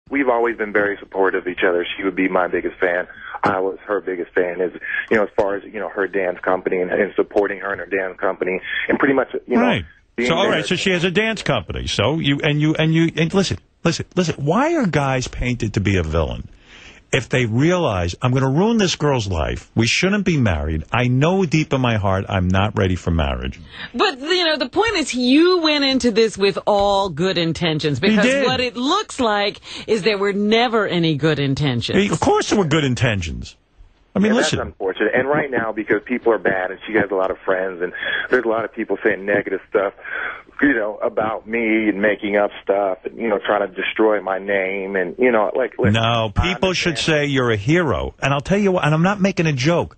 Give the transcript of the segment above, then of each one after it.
we've always been very supportive of each other. She would be my biggest fan. I was her biggest fan. As far as her dance company and supporting her in her dance company, and pretty much right. So all right, so she has a dance company. So you listen. Why are guys painted to be a villain? If they realize, I'm going to ruin this girl's life, we shouldn't be married, I know deep in my heart I'm not ready for marriage. But, the point is you went into this with all good intentions. Because what it looks like is there were never any good intentions. Of course there were good intentions. I mean, listen. That's unfortunate. And right now, because people are bad, and she has a lot of friends, and there's a lot of people saying negative stuff, about me and making up stuff, and, trying to destroy my name, and, listen, no, people should say you're a hero. And I'll tell you what, and I'm not making a joke.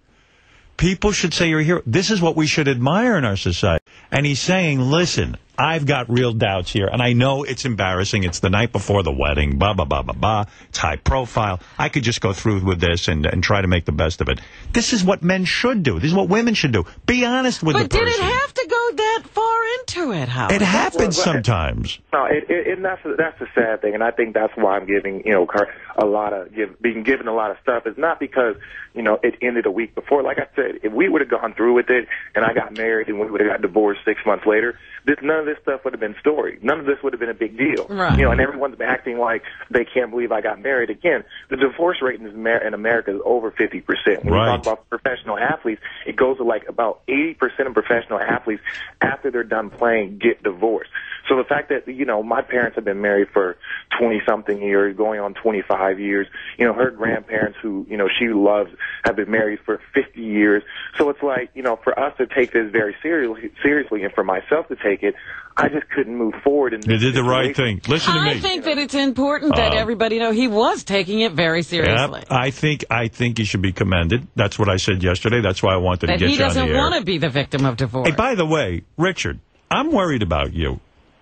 People should say you're a hero. This is what we should admire in our society. And he's saying, listen, I've got real doubts here, and I know it's embarrassing. It's the night before the wedding, blah, blah, blah, blah, blah. It's high profile. I could just go through with this and try to make the best of it. This is what men should do. This is what women should do. Be honest with the person. But did it have to go that far into it, Howard? It happens sometimes. No, that's the sad thing, and I think that's why I'm giving, her a lot of, being given a lot of stuff. It's not because, it ended a week before. Like I said, if we would have gone through with it, and I got married, and we would have got divorced 6 months later, none of this stuff would have been story. None of this would have been a big deal. Right. And everyone's acting like they can't believe I got married. Again, the divorce rate in America is over 50%. When we talk about professional athletes, it goes to like about 80% of professional athletes, after they're done playing, get divorced. So the fact that, my parents have been married for 20-something years, going on 25 years. Her grandparents, who, she loves, have been married for 50 years. So it's like, for us to take this very seriously, and for myself to take it, I just couldn't move forward. In this you did the right thing. Listen to me. I think that it's important that everybody know he was taking it very seriously. Yep, I think he should be commended. That's what I said yesterday. That's why I wanted to get you on the air. He doesn't want to be the victim of divorce. Hey, by the way, Richard, I'm worried about you.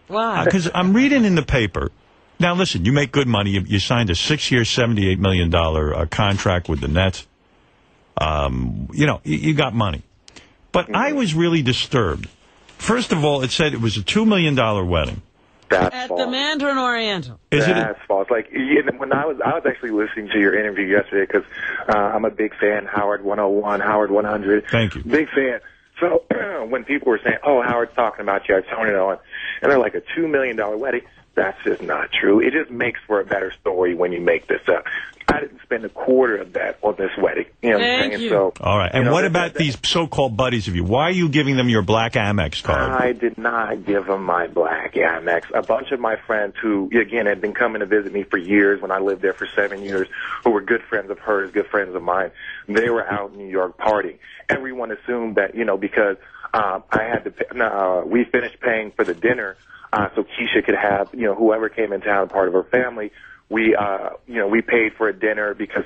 Why? Because I'm reading in the paper. Now, listen, you make good money. You signed a 6-year, $78 million contract with the Nets. You got money. But I was really disturbed. First of all, it said it was a $2 million wedding. That's at false. the Mandarin Oriental. That's false. Like, when I was actually listening to your interview yesterday, because I'm a big fan, Howard 101, Howard 100. Thank you. Big fan. So when people were saying, "Oh, Howard's talking about you," and they're like, a $2 million wedding. That's just not true. It just makes for a better story when you make this up. I didn't spend a quarter of that on this wedding. You know what I'm saying? So, all right. And what about these so-called buddies of you? Why are you giving them your black Amex card? I did not give them my black Amex. A bunch of my friends who, again, had been coming to visit me for years when I lived there for 7 years, who were good friends of hers, good friends of mine, they were out in New York partying. Everyone assumed that, because I had to pay, we finished paying for the dinner so Keisha could have, whoever came in town, part of her family. We paid for a dinner because,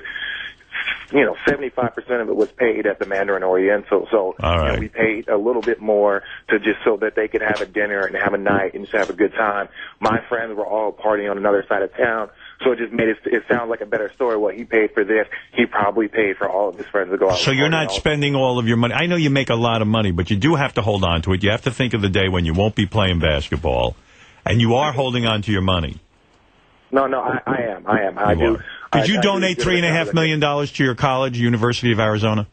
75% of it was paid at the Mandarin Oriental. So we paid a little bit more to just so that they could have a dinner and have a night and just have a good time. My friends were all partying on another side of town. So it just made it sound like a better story. Well, he paid for this. He probably paid for all of his friends to go out. So you're not spending all of your money. I know you make a lot of money, but you do have to hold on to it. You have to think of the day when you won't be playing basketball, and you are holding on to your money. No, I am. I do. Did you donate $3.5 million to your college, University of Arizona?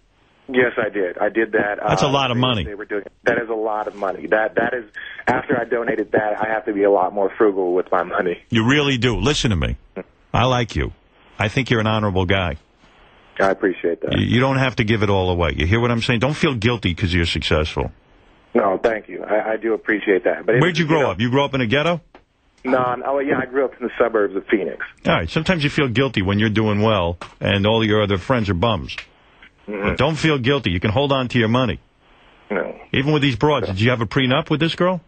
Yes, I did. I did that. That's a lot of money. That is a lot of money. That is, after I donated that, I have to be a lot more frugal with my money. You really do. Listen to me. I like you. I think you're an honorable guy. I appreciate that. You don't have to give it all away. You hear what I'm saying? Don't feel guilty because you're successful. No, thank you. I do appreciate that. But where'd you grow up? You grew up in a ghetto? No, I grew up in the suburbs of Phoenix. All right. Sometimes you feel guilty when you're doing well and all your other friends are bums. Mm-hmm. Don't feel guilty. You can hold on to your money. No. Even with these broads. Did you have a prenup with this girl?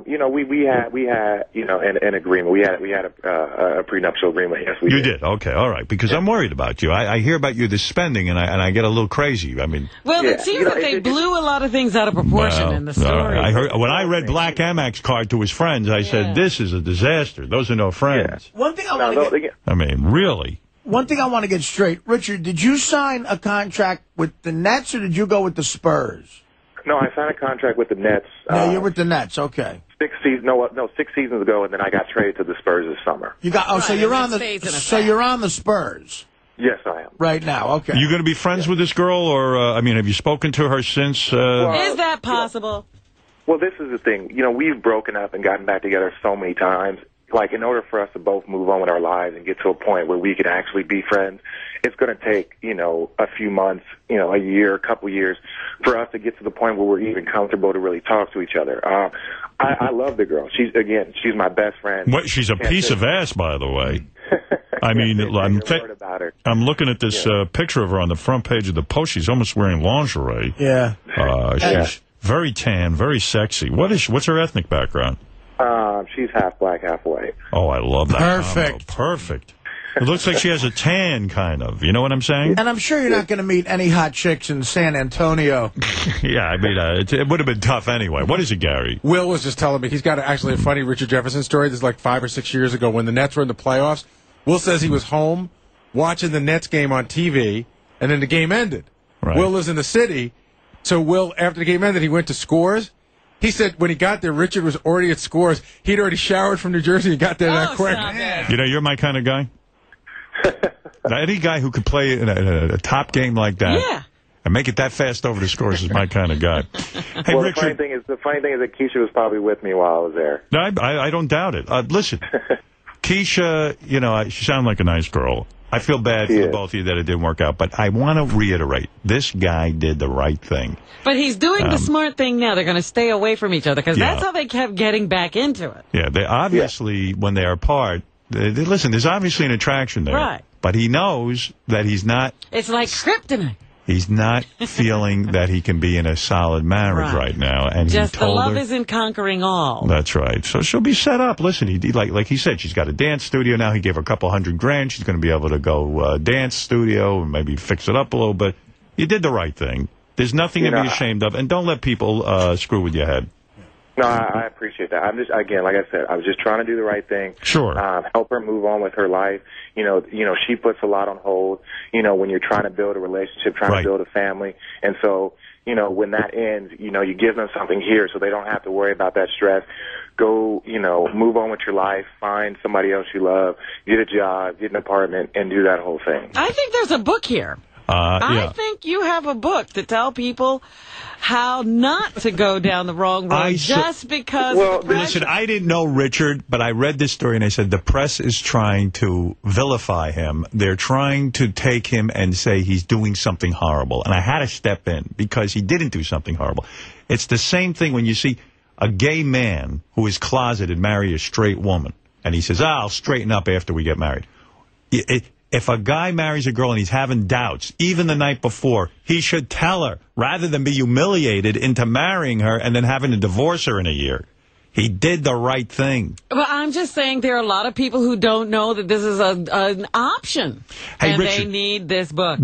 We had an agreement. We had a prenuptial agreement. Yes, we did. You did? Okay, all right. Because I'm worried about you. I hear about you this spending, and I get a little crazy. I mean, well, it seems that they blew a lot of things out of proportion in the story. I heard when I read Black Amex card to his friends, I said, "This is a disaster. Those are no friends." Yeah. One thing I want to get. I mean, really. One thing I want to get straight, Richard. Did you sign a contract with the Nets, or did you go with the Spurs? No, I signed a contract with the Nets. No, you're with the Nets. Okay. 6 seasons ago, and then I got traded to the Spurs this summer. You got so you're on the Spurs. Yes, I am. Right now, okay. You going to be friends with this girl, or, I mean, have you spoken to her since? Is that possible? Well, this is the thing. You know, we've broken up and gotten back together so many times. Like, in order for us to both move on with our lives and get to a point where we can actually be friends, it's going to take, you know, a few months, you know, a year, a couple years for us to get to the point where we're even comfortable to really talk to each other. I love the girl. She's my best friend. What? She's a piece of ass, by the way. I mean, I'm looking at this picture of her on the front page of the Post. She's almost wearing lingerie. Yeah. She's very tan, very sexy. What's her ethnic background? She's half black, half white. Oh, I love that. Perfect. Combo. Perfect. It looks like she has a tan, kind of. You know what I'm saying? And I'm sure you're not going to meet any hot chicks in San Antonio. Yeah, I mean, it would have been tough anyway. What is it, Gary? Will was just telling me he's got actually a funny Richard Jefferson story. This is like 5 or 6 years ago when the Nets were in the playoffs. Will says he was home watching the Nets game on TV, and then the game ended. Right. Will is in the city, so Will, after the game ended, he went to Scores. He said when he got there, Richard was already at Scores. He'd already showered from New Jersey and got there that quick. You know, you're my kind of guy. Any guy who could play in a top game like that and make it that fast over the Scores is my kind of guy. Hey, well, Richard, the funny thing is that Keisha was probably with me while I was there. No, I don't doubt it. Listen, Keisha, you know, she sounded like a nice girl. I feel bad for the both of you that it didn't work out, but I want to reiterate, this guy did the right thing. But he's doing the smart thing now. They're going to stay away from each other, because that's how they kept getting back into it. Yeah, they obviously, when they are apart, listen, there's obviously an attraction there. Right. But he knows that he's not... It's like kryptonite. He's not feeling that he can be in a solid marriage right now. And just he told the love her, isn't conquering all. That's right. So she'll be set up. Listen, like he said, she's got a dance studio now. He gave her a couple $100,000. She's going to be able to go dance studio and maybe fix it up a little bit. You did the right thing. There's nothing to be ashamed of. And don't let people screw with your head. No, I appreciate that. I'm just, again, like I said, I was just trying to do the right thing. Sure. Help her move on with her life. You know, she puts a lot on hold, you know, when you're trying to build a relationship, trying to build a family. And so, you know, when that ends, you know, you give them something here so they don't have to worry about that stress. Go, you know, move on with your life, find somebody else you love, get a job, get an apartment, and do that whole thing. I think there's a book here. I think you have a book to tell people how not to go down the wrong road just because... Well, listen, I didn't know Richard, but I read this story and I said the press is trying to vilify him. They're trying to take him and say he's doing something horrible. And I had to step in because he didn't do something horrible. It's the same thing when you see a gay man who is closeted marry a straight woman. And he says, I'll straighten up after we get married. If a guy marries a girl and he's having doubts, even the night before, he should tell her, rather than be humiliated into marrying her and then having to divorce her in a year. He did the right thing. Well, I'm just saying there are a lot of people who don't know that this is an option. Hey, and Richard, they need this book. Right.